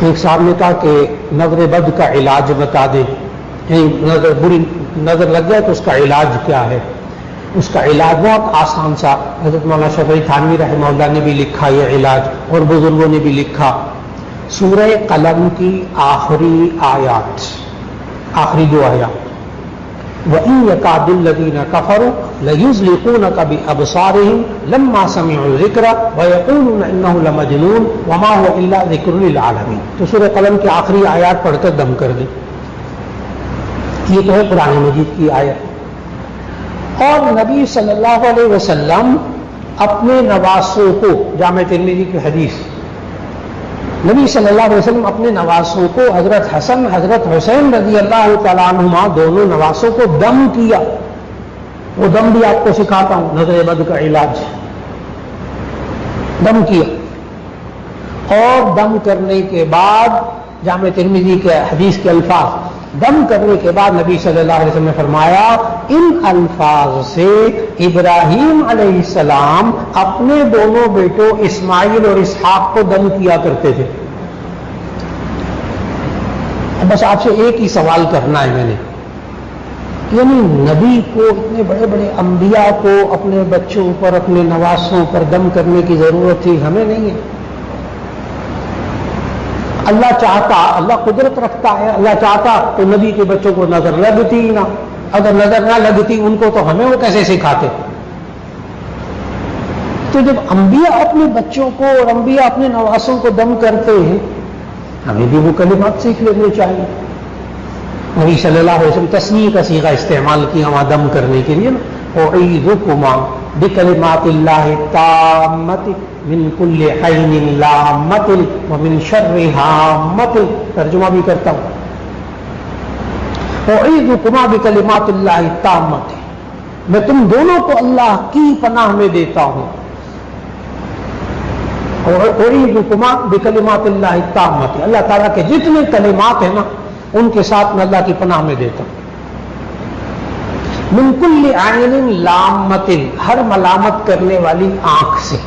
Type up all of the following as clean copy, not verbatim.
ایک صاحب نے کہا کہ نظر بد کا علاج بتا دیں، نظر بری نظر لگ جائے تو اس کا علاج کیا ہے؟ اس کا علاج بہت آسان سا، حضرت مولانا شفیع تھانوی رحمہ اللہ نے بھی لکھا یہ علاج، اور بزرگوں نے بھی لکھا۔ سورہ قلم کی آخری آیات، آخری دو آیات، وَإِن يَكَادُ الَّذِينَ كَفَرُوا لَيُزْلِقُونَكَ بِأَبْصَارِهِمْ لَمَّا سَمِعُوا الذِّكْرَ وَيَقُولُونَ إِنَّهُ لَمَجْنُونٌ وَمَا هُوَ إِلَّا ذِكْرٌ لِلْعَالَمِينَ۔ تو سورہ قلم کی آخری آیات پڑھ کر دم کر دیں۔ یہ تو ہے قرآن مجید کی آیت۔ اور نبی صلی اللہ علیہ وسلم اپنے نواسوں کو، جامع ترمذی کی حدیث، نبی صلی اللہ علیہ وسلم اپنے نواسوں کو، حضرت حسن حضرت حسین رضی اللہ تعالیٰ عنہما دونوں نواسوں کو دم کیا۔ وہ دم بھی آپ کو سکھاتا ہوں، نظر بد کا علاج۔ دم کیا، اور دم کرنے کے بعد جامع ترمذی کے حدیث کے الفاظ، دم کرنے کے بعد نبی صلی اللہ علیہ وسلم نے فرمایا ان الفاظ سے ابراہیم علیہ السلام اپنے دونوں بیٹوں اسماعیل اور اسحاق کو دم کیا کرتے تھے۔ بس آپ سے ایک ہی سوال کرنا ہے میں نے، یعنی نبی کو، اتنے بڑے بڑے انبیاء کو اپنے بچوں پر، اپنے نواسوں پر دم کرنے کی ضرورت تھی، ہمیں نہیں ہے؟ اللہ چاہتا، اللہ قدرت رکھتا ہے، اللہ چاہتا تو نبی کے بچوں کو نظر لگتی نہ، اگر نظر نہ لگتی ان کو تو ہمیں وہ کیسے سکھاتے؟ تو جب انبیاء اپنے بچوں کو اور انبیاء اپنے نواسوں کو دم کرتے ہیں، ہمیں بھی وہ کلمات سیکھ لینے چاہیے۔ نبی صلی اللہ علیہ وسلم تسمیہ کا صیغہ استعمال کیا وہاں دم کرنے کے لیے نا، اعیذکما بکلمات اللہ التامۃ من کل عین لامۃ ومن شر ہامۃ، ترجمہ بھی کرتا ہوں، اعیذکما بکلمات اللہ التامۃ، میں تم دونوں کو اللہ کی پناہ میں دیتا ہوں، اعیذکما بکلمات اللہ التامۃ، اللہ تعالیٰ کے جتنے کلمات ہیں نا ان کے ساتھ میں اللہ کی پناہ میں دیتا ہوں۔ من کل عین لامۃ، ہر ملامت کرنے والی آنکھ سے،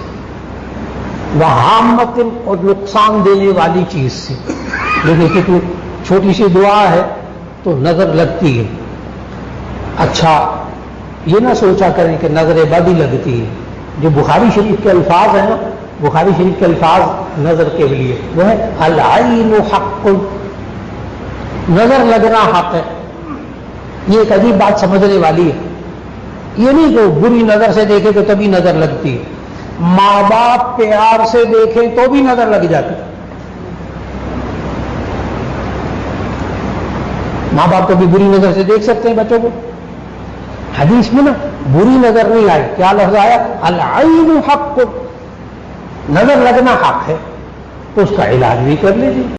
وہامۃ، اور نقصان دینے والی چیز سے۔ لیکن کتنی چھوٹی سی دعا ہے تو نظر لگتی ہے۔ اچھا یہ نہ سوچا کریں کہ نظر بد ہی لگتی ہے۔ جو بخاری شریف کے الفاظ ہیں نا، بخاری شریف کے الفاظ نظر کے لیے وہ ہے العین حق، نظر لگنا حق ہے۔ یہ ایک عجیب بات سمجھنے والی ہے، یہ نہیں کہ بری نظر سے دیکھے تو تبھی نظر لگتی ہے، ماں باپ پیار سے دیکھیں تو بھی نظر لگ جاتی۔ ماں باپ کو بھی بری نظر سے دیکھ سکتے ہیں بچوں کو۔ حدیث میں نا بری نظر نہیں آئی، کیا لفظ آیا؟ العین حق، نظر لگنا حق ہے، تو اس کا علاج بھی کر لیجیے۔